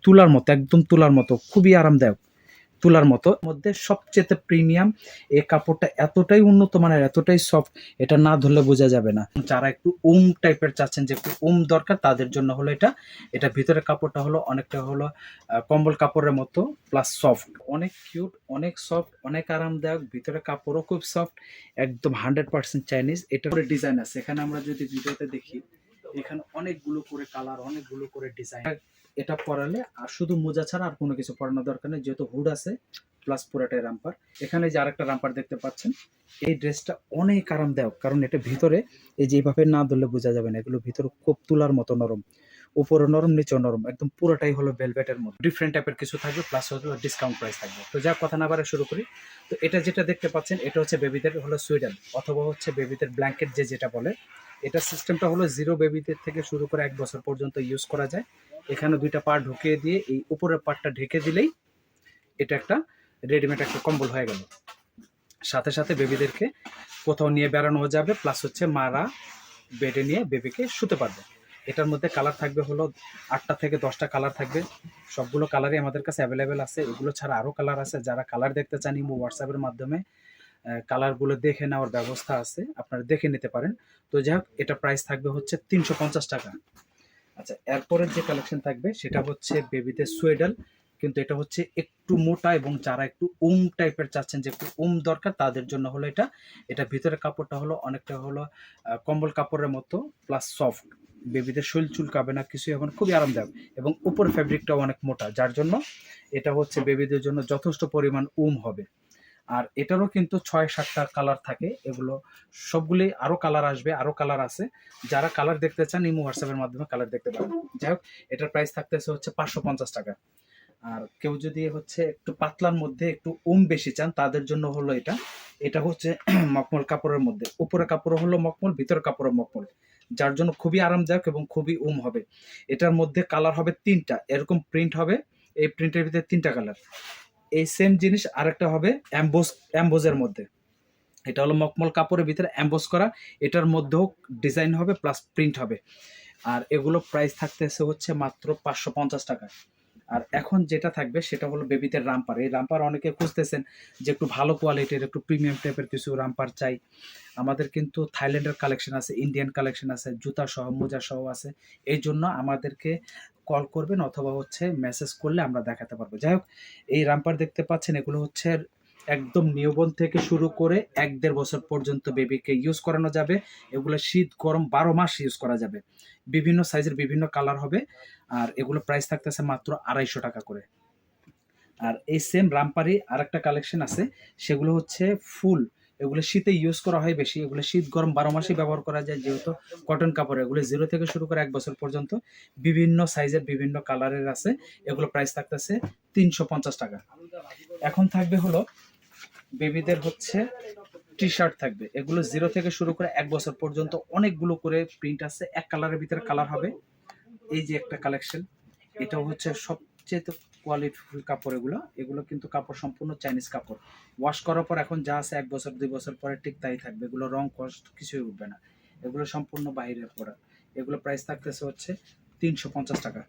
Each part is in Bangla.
তুলার মতো, একদম তুলার মতো, খুবই আরামদায়ক, তুলার মতো মধ্যে সবচেয়ে প্রিমিয়াম। এই কাপড়টা এতটাই উন্নত মানের, এতটাই সফট, এটা না ধরলে বোঝা যাবে না। যারা একটু টাইপের চাচ্ছেন, যে একটু দরকার, তাদের জন্য হলো এটা। এটা ভিতরের কাপড়টা হলো অনেকটা হলো কম্বল কাপড়ের মতো, প্লাস সফট, অনেক কিউট, অনেক সফট, অনেক আরামদায়ক। ভিতরে কাপড়ও খুব সফট, একদম 100% চাইনিজ। এটা করে ডিজাইন আছে, এখানে আমরা যদি ভিডিওতে দেখি, এখানে অনেকগুলো করে কালার, অনেকগুলো করে ডিজাইন। এটা পরালে আর শুধু মোজা ছাড়া আর কোনো কিছু পরানোর দরকার নেই, যেহেতু হুড আছে প্লাস পুরাটাই রাম্পার। এখানে যে আরেকটা রাম্পার দেখতে পাচ্ছেন, এই ড্রেসটা অনেক আরামদায়ক, কারণ এটা ভিতরে এই যে এইভাবে না ধরলে বোঝা যাবে না, এগুলো ভিতরে খুব তুলার মতো নরম, উপরে নরম, নিচেও নরম, একদম পুরোটাই হলো ভেলভেটের মতো। ডিফারেন্ট টাইপের কিছু থাকবে, প্লাস হলো ডিসকাউন্ট প্রাইস থাকবে। তো যা কথা না বারে শুরু করি। তো এটা যেটা দেখতে পাচ্ছেন, এটা হচ্ছে বেবিদের হলো সুইডেন, অথবা হচ্ছে বেবিদের ব্ল্যাঙ্কেট যেটা বলে। এটা সিস্টেমটা হলো 0 বেবিদের থেকে শুরু করে 1 বছর পর্যন্ত ইউজ করা যায়। এখানে দুইটা পা ঢুকিয়ে দিয়ে এই উপরের পাটটা ঢেকে দিলেই এটা একটা রেডিমেড একটা কম্বল হয়ে গেল। সাথে সাথে বেবিদেরকে কোথাও নিয়ে বেড়ানো যাবে, প্লাস হচ্ছে মারা বেডে নিয়ে বেবিকে শুতে পারবে। এটার মধ্যে কালার থাকবে হলো 8টা থেকে 10টা কালার থাকবে। সবগুলো কালারই আমাদের কাছে অ্যাভেলেবেল আছে। এগুলো ছাড়া আরও কালার আছে। যারা কালার দেখতে চান, ইমো হোয়াটসঅ্যাপের মাধ্যমে কালারগুলো দেখে নেওয়ার ব্যবস্থা আছে, আপনারা দেখে নিতে পারেন। তো যাই হোক, এটা প্রাইস থাকবে হচ্ছে 350 টাকা। আচ্ছা, এরপরের যে কালেকশন থাকবে সেটা হচ্ছে বেবিদের সোয়েডাল, কিন্তু এটা হচ্ছে একটু মোটা, এবং যারা একটু টাইপের চাচ্ছেন, যে একটু দরকার, তাদের জন্য হলো এটা। এটা ভিতরের কাপড়টা হলো অনেকটা হলো কম্বল কাপড়ের মতো, প্লাস সফট, বেবিদের শরীর চুলকাবে না কিছু, এখন খুবই আরামদায়ক, এবং উপর ফ্যাব্রিকটাও অনেক মোটা, যার জন্য এটা হচ্ছে বেবিদের জন্য যথেষ্ট পরিমাণ হবে। আর এটারও কিন্তু 6-7টা কালার থাকে। এগুলো সবগুলি আরো কালার আসবে, আরো কালার আছে। যারা কালার দেখতে চান, ইমো হোয়াটসঅ্যাপের মাধ্যমে কালার দেখতে পারেন। যাই হোক, এটার প্রাইস থাকতেছে হচ্ছে 550 টাকা। আর কেউ যদি হচ্ছে একটু পাতলার মধ্যে একটু বেশি চান, তাদের জন্য হলো এটা। এটা হচ্ছে মখমল কাপড়ের মধ্যে, উপরে কাপড় হলো মখমল, ভিতরে কাপড় মখমল, যার জন্য খুবই আরামদায়ক এবং খুবই হবে। এটার মধ্যে কালার হবে 3টা, এরকম প্রিন্ট হবে। এই প্রিন্টের ভিতরে 3টা কালার। এই সেম জিনিস আরেকটা হবে অ্যাম্বোজের মধ্যে। এটা হলো মখমল কাপড়ের ভিতরে অ্যাম্বোজ করা, এটার মধ্যেও ডিজাইন হবে প্লাস প্রিন্ট হবে। আর এগুলো প্রাইস থাকতেছে হচ্ছে মাত্র 550 টাকা। আর এখন যেটা থাকবে সেটা হলো বেবিদের রামপার। এই রামপার অনেকে খুঁজতেছেন যে একটু ভালো কোয়ালিটির, একটু প্রিমিয়াম টাইপের কিছু রামপার চাই। আমাদের কিন্তু থাইল্যান্ডের কালেকশন আছে, ইন্ডিয়ান কালেকশন আছে, জুতা সহ, মোজা সহ আছে। এই জন্য আমাদেরকে কল করবেন, অথবা হচ্ছে মেসেজ করলে আমরা দেখাতে পারবো। যাই হোক, এই রামপার দেখতে পাচ্ছেন, এগুলো হচ্ছে একদম নিউবর্ন থেকে শুরু করে 1-1.5 বছর পর্যন্ত বেবিকে ইউজ করানো যাবে। এগুলো শীত গরম 12 মাস ইউজ করা যাবে। বিভিন্ন সাইজের বিভিন্ন কালার হবে। আর এগুলো প্রাইস থাকতেছে মাত্র 250 টাকা করে। আর এই সেম রামপারি আরেকটা কালেকশন আছে, সেগুলো হচ্ছে ফুল। এগুলো শীতে ইউজ করা হয় বেশি। এগুলো শীত গরম 12 মাসই ব্যবহার করা যায়, যেহেতু কটন কাপড়। এগুলো 0 থেকে শুরু করে 1 বছর পর্যন্ত বিভিন্ন সাইজের বিভিন্ন কালারের আছে। এগুলো প্রাইস থাকতেছে 350 টাকা। এখন থাকবে হলো বেবিদের হচ্ছে টি শার্ট থাকবে। এগুলো 0 থেকে শুরু করে 1 বছর পর্যন্ত অনেকগুলো করে প্রিন্ট আছে। এক কালারের ভিতরে কালার হবে। এই যে একটা কালেকশন, এটাও হচ্ছে সবচেয়ে কোয়ালিটিফুল কাপড়। এগুলো কিন্তু কাপড় সম্পূর্ণ চাইনিজ কাপড়। ওয়াশ করার পর এখন যা আছে 1 বছর 2 বছর পরে ঠিক তাই থাকবে। এগুলো রং কস্ট কিছুই উঠবে না। এগুলো সম্পূর্ণ বাইরের প্রোডাক্ট। এগুলো প্রাইস থাকতেছে হচ্ছে 350 টাকা।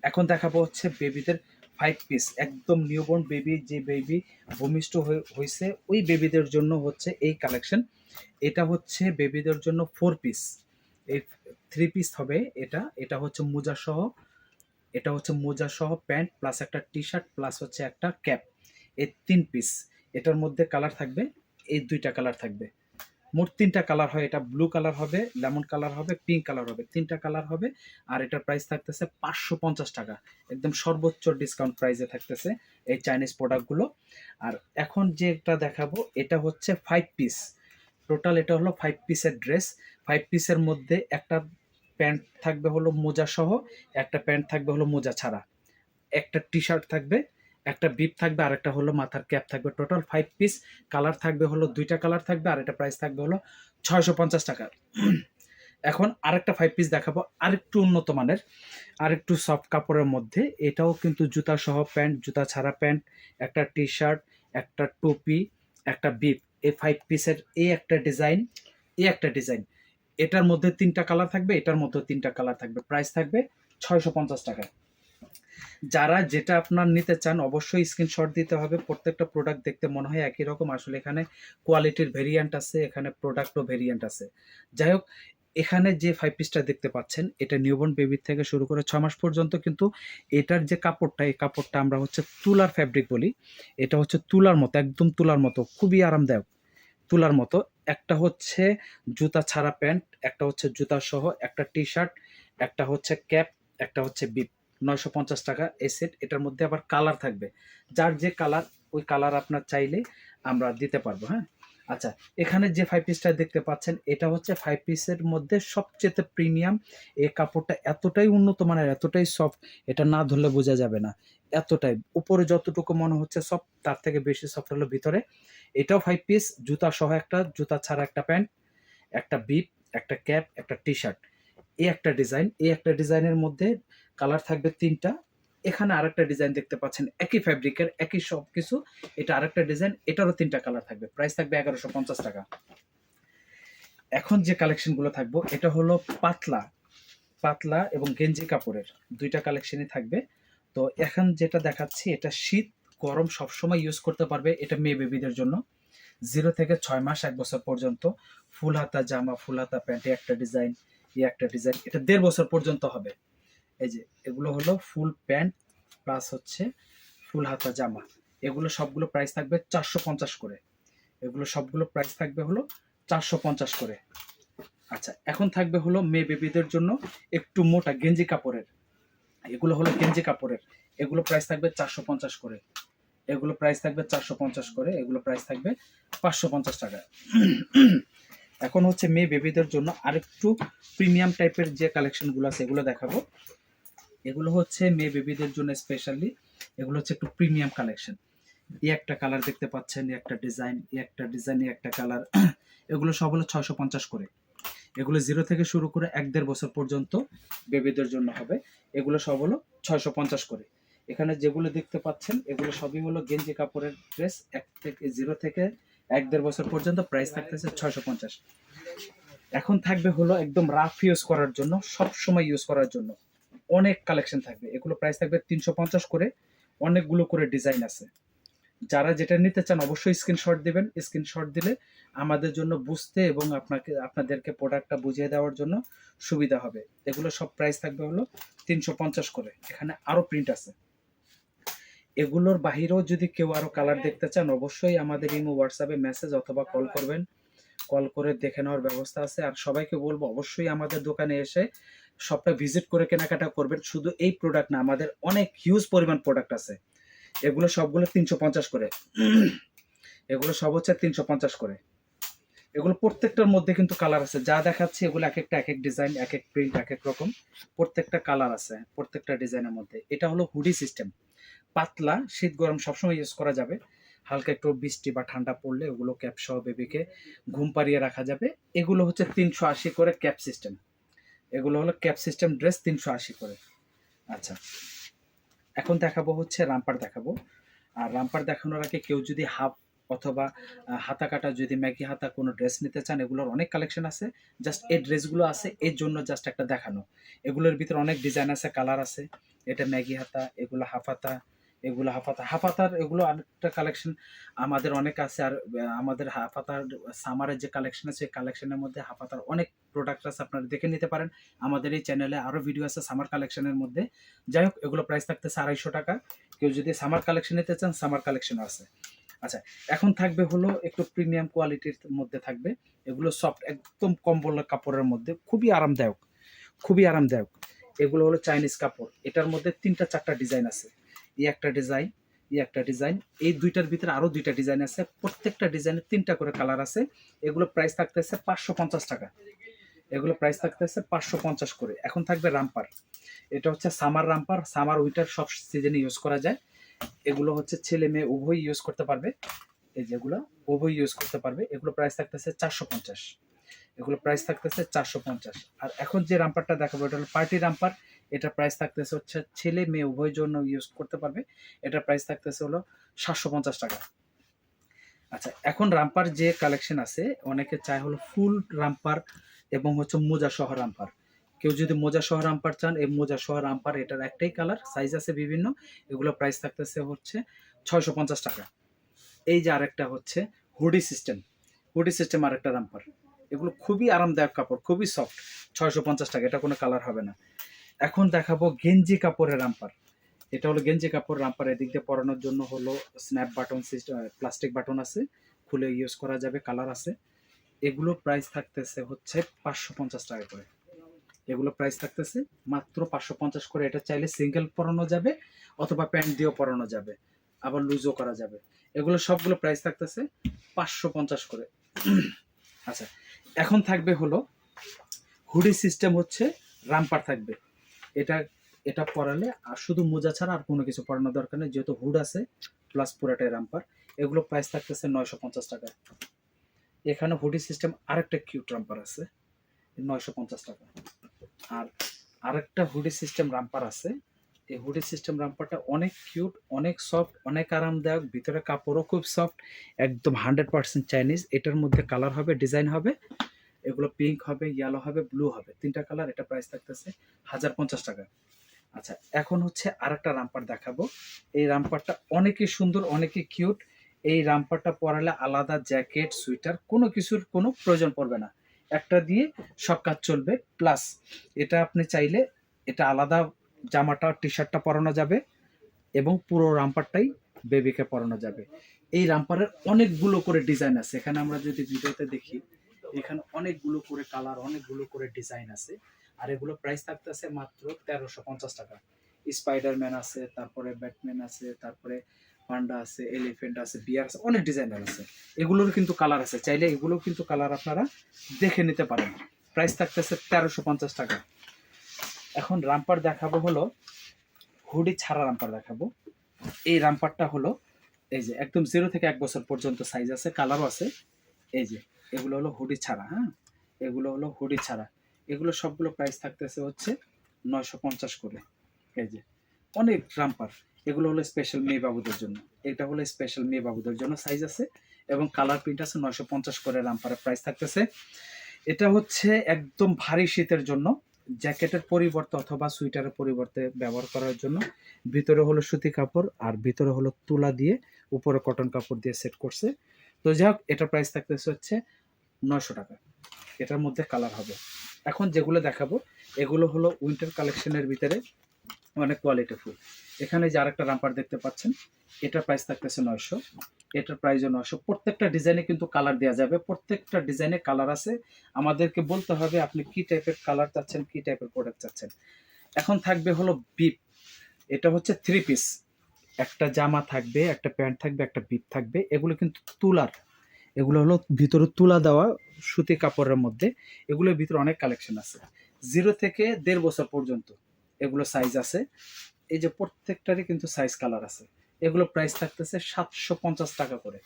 এখন দেখাবো হচ্ছে বেবিদের 5 পিস, একদম নিউবর্ন বেবি, যে বেবি ভূমিষ্ঠ হয়েছে ওই বেবিদের জন্য হচ্ছে এই কালেকশন। এটা হচ্ছে বেবিদের জন্য 4 পিস। এই 3 পিস হবে এটা। এটা হচ্ছে মোজা সহ, এটা হচ্ছে মোজা সহ প্যান্ট, প্লাস একটা টি শার্ট, প্লাস হচ্ছে একটা ক্যাপ। এই 3 পিস। এটার মধ্যে কালার থাকবে, এই 2টা কালার থাকবে। মোট 3টা কালার হয়। এটা ব্লু কালার হবে, লেমন কালার হবে, পিঙ্ক কালার হবে, 3টা কালার হবে। আর এটার প্রাইস থাকতেছে 550 টাকা, একদম সর্বোচ্চ ডিসকাউন্ট প্রাইসে থাকতেছে এই চাইনিজ প্রোডাক্টগুলো। আর এখন যেটা দেখাবো এটা হচ্ছে 5 পিস। টোটাল এটা হলো 5 পিসের ড্রেস। 5 পিসের মধ্যে একটা প্যান্ট থাকবে হলো মোজা সহ, একটা প্যান্ট থাকবে হলো মোজা ছাড়া, একটা টি শার্ট থাকবে, একটা বিপ থাকবে, আর একটা হলো মাথার ক্যাপ থাকবে। Total 5 piece. কালার থাকবে হলো 2টা কালার থাকবে। আর এটা প্রাইস থাকবে হলো 650 টাকা। এখন আরেকটা 5 পিস দেখাবো, আরেকটু উন্নত মানের, আরেকটু সফট কাপড়ের মধ্যে। এটাও কিন্তু জুতা সহ প্যান্ট, জুতা ছাড়া প্যান্ট, একটা টি শার্ট, একটা টুপি, একটা বিপ। এই 5 পিসের এই একটা ডিজাইন, এই একটা ডিজাইন। এটার মধ্যে 3টা কালার থাকবে, এটার মধ্যে 3টা কালার থাকবে। প্রাইস থাকবে 650 টাকা। যারা যেটা আপনার নিতে চান অবশ্যই স্ক্রিনশট দিতে হবে। প্রত্যেকটা প্রোডাক্ট দেখতে মনে হয় একই রকম, আসলে এখানে কোয়ালিটির ভেরিয়েন্ট আছে, এখানে প্রোডাক্টও ভেরিয়েন্ট আছে। যাই হোক, এখানে যে 5 পিসটা দেখতে পাচ্ছেন এটা নিউবর্ন বেবির থেকে শুরু করে 6 মাস পর্যন্ত, কিন্তু এটার যে কাপড়টা, এই কাপড়টা আমরা হচ্ছে তুলার ফ্যাব্রিক বলি। এটা হচ্ছে তুলার মতো, একদম তুলার মতো, খুবই আরামদায়ক, তুলার মতো। একটা হচ্ছে জুতা ছাড়া প্যান্ট, একটা হচ্ছে জুতা সহ, একটা টি শার্ট, একটা হচ্ছে ক্যাপ, একটা হচ্ছে বিপ। 950 টাকা এই সেট। এটার মধ্যে আবার কালার থাকবে, যার যে কালার ওই কালার আপনার চাইলে আমরা দিতে পারবো। হ্যাঁ, আচ্ছা, এখানে যে 5 পিসটা দেখতে পাচ্ছেন এটা হচ্ছে 5 পিসের মধ্যে সবচেয়ে প্রিমিয়াম। এই কাপড়টা এতটাই উন্নত মানের, এতটাই সফট, এটা না ধরলে বোঝা যাবে না। এতটাই উপরে যতটুকু মনে হচ্ছে সফট, তার থেকে বেশি সফট হলো ভিতরে। এটাও 5 পিস, জুতা সহ একটা, জুতা ছাড়া একটা প্যান্ট, একটা বিপ, একটা ক্যাপ, একটা টি শার্ট। এই একটা ডিজাইন, এই একটা ডিজাইনের মধ্যে কালার থাকবে 3টা। এখানে আরেকটা ডিজাইন দেখতে পাচ্ছেন একই ফ্যাব্রিকের, একই সব কিছু। এটা আরেকটা ডিজাইন, এটারও 3টা কালার থাকবে। প্রাইস থাকবে 1150 টাকা। এখন যে কালেকশনগুলো থাকবো এটা হলো পাতলা, পাতলা এবং গেঞ্জি কাপড়ের 2টা কালেকশনই থাকবে। তো এখন যেটা দেখাচ্ছি এটা শীত গরম সবসময় ইউজ করতে পারবে। এটা মেয়ে বেবিদের জন্য 0 থেকে 6 মাস, 1 বছর পর্যন্ত। ফুল হাতা জামা, ফুল হাতা প্যান্ট, একটা ডিজাইন, একটা ডিজাইন। এটা 1.5 বছর পর্যন্ত হবে। এই যে এগুলো হলো ফুল প্যান্ট প্লাস হচ্ছে ফুল হাতা জামা। এগুলো সবগুলো প্রাইস থাকবে 450 করে। এগুলো সবগুলো প্রাইস থাকবে হলো 450 করে। আচ্ছা, এখন থাকবে হলো মেয়ে বেবিদের জন্য একটু মোটা গেঞ্জি কাপড়ের। এগুলো হলো গেঞ্জি কাপড়ের। এগুলো প্রাইস থাকবে 450 করে। এগুলো প্রাইস থাকবে 450 করে। এগুলো প্রাইস থাকবে 550 টাকা। এখন হচ্ছে মেয়ে বেবিদের জন্য আরেকটু প্রিমিয়াম টাইপের যে কালেকশনগুলো আছে এগুলো দেখাবো। এগুলো হচ্ছে মেয়ে বেবিদের জন্য স্পেশালি, এগুলো হচ্ছে একটু প্রিমিয়াম কালেকশন। এই একটা কালার দেখতে পাচ্ছেন, এই একটা ডিজাইন, এই একটা ডিজাইন, এই একটা কালার। এগুলো সব হলো 650 করে। এগুলো 0 থেকে শুরু করে 1-1.5 বছর পর্যন্ত বেবিদের জন্য হবে। এগুলো সব হলো 650 করে। এখানে যেগুলো দেখতে পাচ্ছেন এগুলো সবই হলো গেঞ্জি কাপড়ের ড্রেস। 0 থেকে 1-1.5 বছর পর্যন্ত প্রাইস থাকতেছে 650। এখন থাকবে হলো একদম রাফ ইউজ করার জন্য, সব সময় ইউজ করার জন্য অনেক কালেকশন থাকবে। এগুলো প্রাইস থাকবে 350 করে। অনেকগুলো করে ডিজাইন আছে। যারা যেটা নিতে চান অবশ্যই স্ক্রিনশট দিবেন। স্ক্রিনশট দিলে আমাদের জন্য বুঝতে এবং আপনাদেরকে প্রোডাক্টটা বুঝিয়ে দেওয়ার জন্য সুবিধা হবে। এগুলো সব প্রাইস থাকবে হলো 350 করে। এখানে আরো প্রিন্ট আছে। এগুলোর বাহিরেও যদি কেউ আরো কালার দেখতে চান অবশ্যই আমাদের ইমো হোয়াটসঅ্যাপে মেসেজ অথবা কল করবেন। কল করে দেখে নেওয়ার ব্যবস্থা আছে। আর সবাইকে বলবো অবশ্যই আমাদের দোকানে এসে শপটা ভিজিট করে কেনাকাটা করবেন। শুধু এই প্রোডাক্ট না, আমাদের অনেক হিউজ পরিমাণ প্রোডাক্ট আছে। এগুলো সবগুলো 350 করে। এগুলো সব হচ্ছে 350 করে। এগুলো প্রত্যেকটার মধ্যে কিন্তু কালার আছে। যা দেখাচ্ছি এগুলো এক একটা এক এক ডিজাইন, এক এক প্রিন্ট, এক এক রকম। প্রত্যেকটা কালার আছে প্রত্যেকটা ডিজাইনের মধ্যে। এটা হলো হুডি সিস্টেম, পাতলা, শীত গরম সবসময় ইউজ করা যাবে। হালকা একটু বৃষ্টি বা ঠান্ডা পড়লে ওগুলো ক্যাপ সহ বেবিকে ঘুম পাড়িয়ে রাখা যাবে। এগুলো হচ্ছে 380 করে ক্যাপ সিস্টেম। এগুলো হলো ক্যাপ সিস্টেম ড্রেস 380 করে। আচ্ছা, এখন দেখাবো হচ্ছে রামপার দেখাবো। আর রামপার দেখানোর আগে কেউ যদি হাফ অথবা হাতা কাটা, যদি ম্যাগি হাতা কোনো ড্রেস নিতে চান এগুলোর অনেক কালেকশন আছে। জাস্ট এই ড্রেসগুলো আছে এর জন্য জাস্ট একটা দেখানো। এগুলোর ভিতরে অনেক ডিজাইন আছে, কালার আছে। এটা ম্যাগি হাতা, এগুলো হাফ হাতা, এগুলো হাফ হাতা। হাফ হাতার এগুলো আরেকটা কালেকশন আমাদের অনেক আছে। আর আমাদের হাফ হাতার সামারের যে কালেকশন আছে, কালেকশনের মধ্যে হাফ হাতার অনেক প্রোডাক্ট আছে, আপনারা দেখে নিতে পারেন। আমাদের এই চ্যানেলে আরও ভিডিও আছে সামার কালেকশনের মধ্যে। যাই হোক, এগুলো প্রাইস থাকতেছে 250 টাকা। কেউ যদি সামার কালেকশন নিতে চান সামার কালেকশনও আছে। আচ্ছা, এখন থাকবে হলো একটু প্রিমিয়াম কোয়ালিটির মধ্যে থাকবে। এগুলো সফট, একদম কম্বল কাপড়ের মধ্যে, খুবই আরামদায়ক, খুবই আরামদায়ক। এগুলো হলো চাইনিজ কাপড়। এটার মধ্যে 3টা-4টা ডিজাইন আছে। এই একটা ডিজাইন, এই একটা ডিজাইন, এই দুইটার ভিতরে আরো 2টা ডিজাইন আছে। প্রত্যেকটা ডিজাইনের 3টা করে কালার আছে। এগুলো প্রাইস থাকতেছে 550 টাকা। এগুলো প্রাইস থাকতেছে 550 করে। এখন থাকবে রামপার। এটা হচ্ছে সামার রামপার, সামার উইন্টার সব সিজনে ইউজ করা যায়। এগুলো হচ্ছে ছেলে মেয়ে উভয় ইউজ করতে পারবে। এই যেগুলো উভয় ইউজ করতে পারবে। এগুলো প্রাইস থাকতেছে 450। এগুলো প্রাইস থাকতেছে 450। আর এখন যে রামপারটা দেখাবো এটা হলো পার্টি রামপার। এটা প্রাইস থাকতেছে হচ্ছে ছেলে মেয়ে উভয়ের জন্য ইউজ করতে পারবে। এটা প্রাইস থাকতেছে হলো 750 টাকা। আচ্ছা, এখন রামপার যে কালেকশন আছে অনেকে চায় হলো ফুল রামপার এবং হচ্ছে মোজা সহ রামপার। কেউ যদি মোজা সহ রামপার চান, এই মোজা সহ রামপার, এটার একটাই কালার, সাইজ আছে বিভিন্ন। এগুলো প্রাইস থাকতেছে হচ্ছে 650 টাকা। এই যে আরেকটা হচ্ছে হুডি সিস্টেম, হুডি সিস্টেম আরেকটা রামপার। এগুলো খুবই আরামদায়ক কাপড়, খুবই সফট, 650 টাকা, এটা কোনো কালার হবে না। এখন দেখাবো গেঞ্জি কাপড়ের রামপার। এটা হলো গেঞ্জি কাপড় রামপার। এদিক দিয়ে পরানোর জন্য হলো snap button system, plastic button আছে, খুলে ইউজ করা যাবে, কালার আছে। এগুলো প্রাইস থাকতেছে হচ্ছে 550 টাকা করে। এগুলো প্রাইস থাকতেছে মাত্র 550 করে। এটা চাইলে সিঙ্গেল পরানো যাবে অথবা প্যান্ট দিয়েও পরানো যাবে, আবার লুজও করা যাবে। এগুলো সবগুলো প্রাইস থাকতেছে 550 করে। আচ্ছা, এখন থাকবে হলো হুডি সিস্টেম হচ্ছে রামপার থাকবে। এটা এটা পরালে আর শুধু মোজা ছাড়া আর কোনো কিছু পরানোর দরকার নেই, যেহেতু হুড আছে প্লাস পুরাটাই রামপার। এগুলো প্রাইস থাকতেছে 950 টাকা। এখানে হুডি সিস্টেম আরেকটা কিউট রামপার আছে, 950 টাকা। আর আরেকটা হুডি সিস্টেম রামপার আছে। এই হুডি সিস্টেম রামপারটা অনেক কিউট, অনেক সফট, অনেক আরামদায়ক, ভিতরে কাপড়ও খুব সফট, একদম 100% চাইনিজ। এটার মধ্যে কালার হবে, ডিজাইন হবে, এগুলো পিঙ্ক হবে, ইয়েলো হবে, ব্লু হবে, 3টা কালার। এটা প্রাইস থাকতেছে 1050 টাকা। আচ্ছা, এখন হচ্ছে আরেকটা রামপার দেখাবো। এই রামপারটা অনেকই সুন্দর, অনেকই কিউট। এই রামপারটা পরালে আলাদা জ্যাকেট, সুইটার কোনো কিছুর কোনো প্রয়োজন পড়বে না, একটা দিয়ে সব কাজ চলবে। প্লাস এটা আপনি চাইলে এটা আলাদা জামাটা, টি শার্টটা পরানো যাবে এবং পুরো রামপারটাই বেবিকে পরানো যাবে। এই রামপারের অনেকগুলো করে ডিজাইন আছে, এখানে আমরা যদি ভিডিওতে দেখি, এখানে অনেকগুলো করে কালার, অনেকগুলো করে ডিজাইন আছে। আর এগুলো প্রাইস থাকতেছে মাত্র 1350 টাকা। স্পাইডারম্যান আছে, তারপরে ব্যাটম্যান আছে, তারপরে পান্ডা আছে, এলিফেন্ট আছে, বিয়ার আছে, অনেক ডিজাইনার আছে। এগুলোর কিন্তু কালার আছে, চাইলে এগুলো কিন্তু কালার আপনারা দেখে নিতে পারেন। প্রাইস থাকতেছে 1350 টাকা। এখন রামপার দেখাবো হলো হুডি ছাড়া রামপার দেখাবো। এই রামপারটা হলো এই যে একদম 0 থেকে 1 বছর পর্যন্ত সাইজ আছে, কালারও আছে। এই যে এগুলো হলো হুডি ছাড়া, হ্যাঁ, এগুলো হলো হুডি ছাড়া। এগুলো সবগুলো প্রাইস থাকতেছে হচ্ছে 950 করে। এই যে অনেক রামপার, এগুলো হলো স্পেশাল মেয়ে বাবুদের জন্য। এটা হলো স্পেশাল মেয়ে বাবুদের জন্য, সাইজ আছে এবং কালার প্রিন্ট আছে। 950 করে রামপারের প্রাইস থাকতেছে। এটা হচ্ছে একদম ভারী শীতের জন্য, জ্যাকেটের পরিবর্তে অথবা সুইটারের পরিবর্তে ব্যবহার করার জন্য। ভিতরে হলো সুতি কাপড় আর ভিতরে হলো তুলা দিয়ে, উপরে কটন কাপড় দিয়ে সেট করছে। তো যাই হোক, এটার প্রাইস থাকতেছে হচ্ছে 900 টাকা। এটার মধ্যে কালার হবে। এখন যেগুলো দেখাবো এগুলো হলো উইন্টার কালেকশনের ভিতরে অনেক কোয়ালিটিফুল। এখানে যে আরেকটা রামপার দেখতে পাচ্ছেন, এটার প্রাইস থাকতেছে 900, এটার প্রাইসও 900। প্রত্যেকটা ডিজাইনে কিন্তু কালার দেওয়া যাবে, প্রত্যেকটা ডিজাইনে কালার আছে। আমাদেরকে বলতে হবে আপনি কি টাইপের কালার চাচ্ছেন, কি টাইপের প্রোডাক্ট চাচ্ছেন। এখন থাকবে হলো বিপ। এটা হচ্ছে 3 পিস, একটা জামা থাকবে, একটা প্যান্ট থাকবে, একটা বিপ থাকবে। এগুলো কিন্তু তুলার, এগুলো হলো ভিতরে তুলা দেওয়া সুতি কাপড়ের মধ্যে। এগুলোর ভিতরে অনেক কালেকশন আছে, 0 থেকে 1.5 বছর পর্যন্ত এগুলো সাইজ আছে। এই যে প্রত্যেকটারই কিন্তু সাইজ কালার আছে। এগুলো প্রাইস থাকতেছে 750 টাকা করে।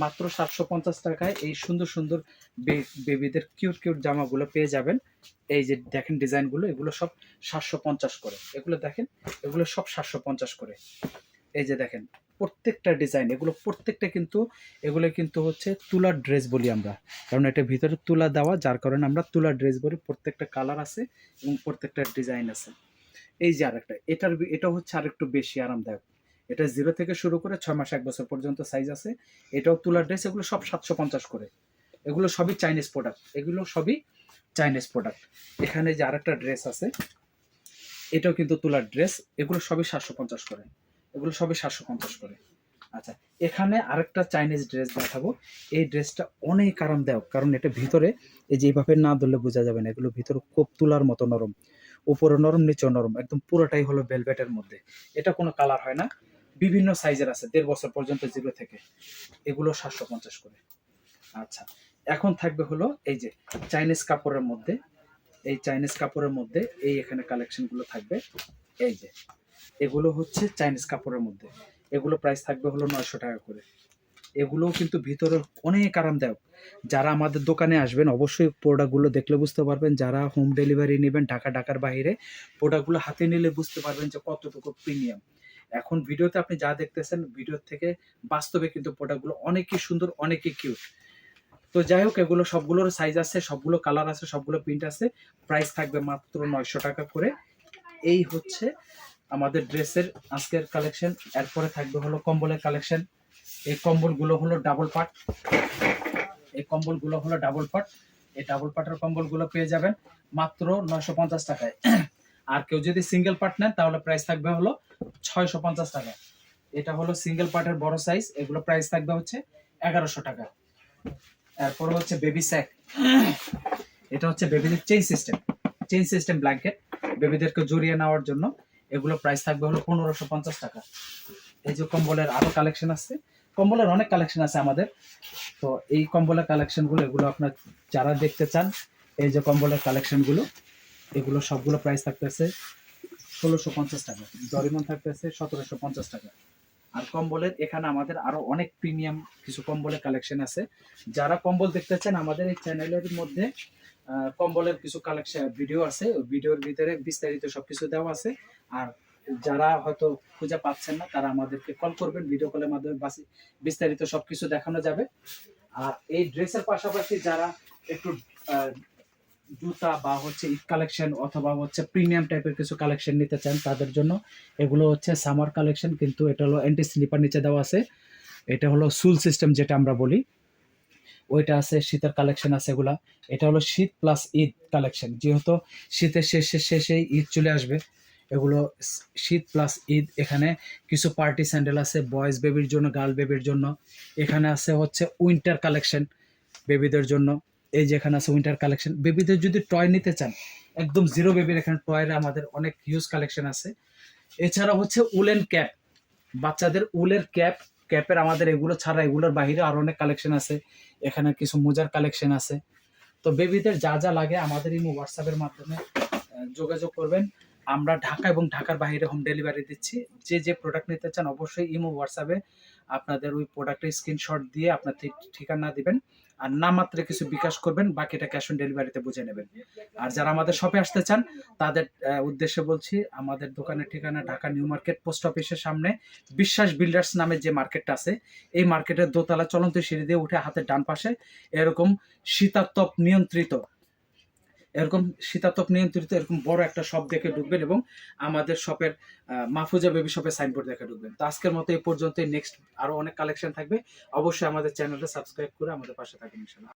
মাত্র 750 টাকায় এই সুন্দর সুন্দর বেবিদের কিউট কিউট জামাগুলো পেয়ে যাবেন। এই যে দেখেন ডিজাইনগুলো, এগুলো সব 750 করে। এগুলো দেখেন, এগুলো সব 750 করে। এই যে দেখেন প্রত্যেকটা ডিজাইন, এগুলো প্রত্যেকটা কিন্তু, এগুলো কিন্তু হচ্ছে তুলার ড্রেস বলি আমরা, কারণ এটা ভিতরে তুলা দেওয়া, যার কারণে আমরা তুলার ড্রেস বলি। প্রত্যেকটা কালার আছে এবং প্রত্যেকটা ডিজাইন আছে। এই যে আরেকটা, এটা হচ্ছে আরেকটু বেশি আরামদায়ক। এটা 0 থেকে শুরু করে 6 মাস 1 বছর পর্যন্ত সাইজ আছে। এটাও তুলার ড্রেস, এগুলো সব 750 করে। এগুলো সবই চাইনিজ প্রোডাক্ট, এগুলো সবই চাইনিজ প্রোডাক্ট। এখানে যে আরেকটা ড্রেস আছে, এটাও কিন্তু তুলার ড্রেস, এগুলো সবই 750 করে। এগুলো সবই 750 করে। আচ্ছা, এখানে আরেকটা চাইনিজ ড্রেস দেখাবো। এই ড্রেসটা অনেক আরামদায়ক, কারণ এটা ভিতরে এই যে এইভাবে না ধরলে বোঝা যাবে না, এগুলো ভিতরে কোপ তুলার মতো নরম, উপরে নরম, নিচেও নরম, একদম পুরোটাই হলো ভেলভেটের মধ্যে। এটা কোনো কালার হয় না, বিভিন্ন সাইজের আছে, 1.5 বছর পর্যন্ত 0 থেকে। এগুলো 750 করে। আচ্ছা, এখন থাকবে হলো এই যে চাইনিজ কাপড়ের মধ্যে, এই চাইনিজ কাপড়ের মধ্যে এই এখানে কালেকশনগুলো থাকবে। এই যে এগুলো হচ্ছে চাইনিজ কাপড়ের মধ্যে, এগুলো প্রাইস থাকবে হলো 900 টাকা করে। এগুলোও কিন্তু ভিতরে অনেক আরামদায়ক। যারা আমাদের দোকানে আসবেন অবশ্যই প্রোডাক্টগুলো দেখলে বুঝতে পারবেন। যারা হোম ডেলিভারি নেবেন ঢাকার বাইরে, প্রোডাক্টগুলো হাতে নিলে বুঝতে পারবেন যে কতটুকু প্রিমিয়াম। এখন ভিডিওতে আপনি যা দেখতেছেন, ভিডিও থেকে বাস্তবে কিন্তু প্রোডাক্টগুলো অনেকই সুন্দর, অনেকই কিউট। তো যাই হোক, এগুলো সবগুলোর সাইজ আছে, সবগুলো কালার আছে, সবগুলো প্রিন্ট আছে। প্রাইস থাকবে মাত্র 900 টাকা করে। এই হচ্ছে আমাদের ড্রেসের আজকের কালেকশন। এরপরে থাকবে হলো কম্বলের কালেকশন। এই কম্বলগুলো হলো ডাবল পার্ট। এই কম্বলগুলো হলো ডাবল পার্ট। এই ডাবল পার্টের কম্বলগুলো পেয়ে যাবেন মাত্র 950 টাকায়। আর কেউ যদি সিঙ্গেল পার্ট নেন তাহলে প্রাইস থাকবে হলো 650 টাকা। এটা হলো সিঙ্গেল পার্টের বড় সাইজ, এগুলো প্রাইস থাকবে হচ্ছে 1100 টাকা। এরপর হচ্ছে বেবি স্যাক। এটা হচ্ছে বেবিদের চেইন সিস্টেম ব্ল্যাঙ্কেট, বেবিদেরকে জড়িয়ে নেওয়ার জন্য। এগুলো প্রাইস থাকবে হলো 1550 টাকা। এই যে কম্বলের আরো কালেকশন আছে, কম্বলের অনেক কালেকশন আছে আমাদের। তো এই কম্বলের কালেকশনগুলো, এগুলো আপনার যারা দেখতে চান, এই যে কম্বলের কালেকশনগুলো, এগুলো সবগুলো প্রাইস থাকতেছে 1650 টাকা। দরিমন থাকতেছে 1750 টাকা। আর কম্বলের এখানে আমাদের আরো অনেক প্রিমিয়াম কিছু কম্বলের কালেকশন আছে। যারা কম্বল দেখতে চান, আমাদের এই চ্যানেলের মধ্যে কম্বলের কিছু কালেকশন ভিডিও আছে, ওই ভিডিওর ভিতরে বিস্তারিত সবকিছু দেওয়া আছে। আর যারা হয়তো খুঁজে পাচ্ছেন না, তারা আমাদেরকে কল করবেন, ভিডিও কলের মাধ্যমে বিস্তারিত সবকিছু দেখানো যাবে। আর এই ড্রেসের পাশাপাশি যারা একটু জুতা বা হচ্ছে ঈদ কালেকশন অথবা হচ্ছে প্রিমিয়াম টাইপের কিছু কালেকশন নিতে চান, তাদের জন্য এগুলো হচ্ছে সামার কালেকশন, কিন্তু এটা হলো অ্যান্টি স্লিপার নিচে দেওয়া আছে। এটা হলো সুল সিস্টেম যেটা আমরা বলি, ওইটা আছে। শীতের কালেকশন আছে এগুলা। এটা হলো শীত প্লাস ঈদ কালেকশন, যেহেতু শীতের শেষেই ঈদ চলে আসবে। এগুলো শীত প্লাস ঈদ। এখানে কিছু পার্টি স্যান্ডেল আছে বয়েজ বেবির জন্য, গার্ল বেবির জন্য। এখানে আছে হচ্ছে উইন্টার কালেকশন বেবিদের জন্য। এই যে এখানে আছে উইন্টার কালেকশন। বেবিদের যদি টয় নিতে চান, একদম জিরো বেবির এখানে টয়ের আমাদের অনেক হিউজ কালেকশন আছে। এছাড়া হচ্ছে উলেন ক্যাপ, বাচ্চাদের উলের ক্যাপের আমাদের এগুলো ছাড়া এগুলোর বাইরে আরো অনেক কালেকশন আছে। এখানে কিছু মোজার কালেকশন আছে। তো বেবিদের যা যা লাগে আমাদের এই হোয়াটসঅ্যাপের মাধ্যমে যোগাযোগ করবেন। আমরা ঢাকা এবং ঢাকার বাইরে হোম ডেলিভারি দিচ্ছি। যে যে প্রোডাক্ট নিতে চান অবশ্যই ইমো হোয়াটসঅ্যাপে আপনাদের ওই প্রোডাক্টের স্ক্রিনশট দিয়ে আপনার ঠিকানা দিবেন, আর নামমাত্র কিছু বিকাশ করবেন, বাকিটা ক্যাশ অন ডেলিভারিতে বুঝে নেবেন। আর যারা আমাদের শপে আসতে চান তাদের উদ্দেশ্যে বলছি, আমাদের দোকানের ঠিকানা ঢাকা নিউ মার্কেট পোস্ট অফিসের সামনে বিশ্বাস বিল্ডার্স নামে যে মার্কেটটা আছে, এই মার্কেটের দোতলা চলন্ত সিঁড়ি দিয়ে উঠে হাতের ডান পাশে এরকম শীতাতপ নিয়ন্ত্রিত এরকম বড় একটা শপ দেখে ঢুকবেন এবং আমাদের শপের মাহফুজা বেবি শপের সাইনবোর্ড দেখে ঢুকবেন। তো আজকের মতো এই পর্যন্ত। নেক্সট আরো অনেক কালেকশন থাকবে, অবশ্যই আমাদের চ্যানেলটা সাবস্ক্রাইব করে আমাদের পাশে থাকবেন ইনশাআল্লাহ।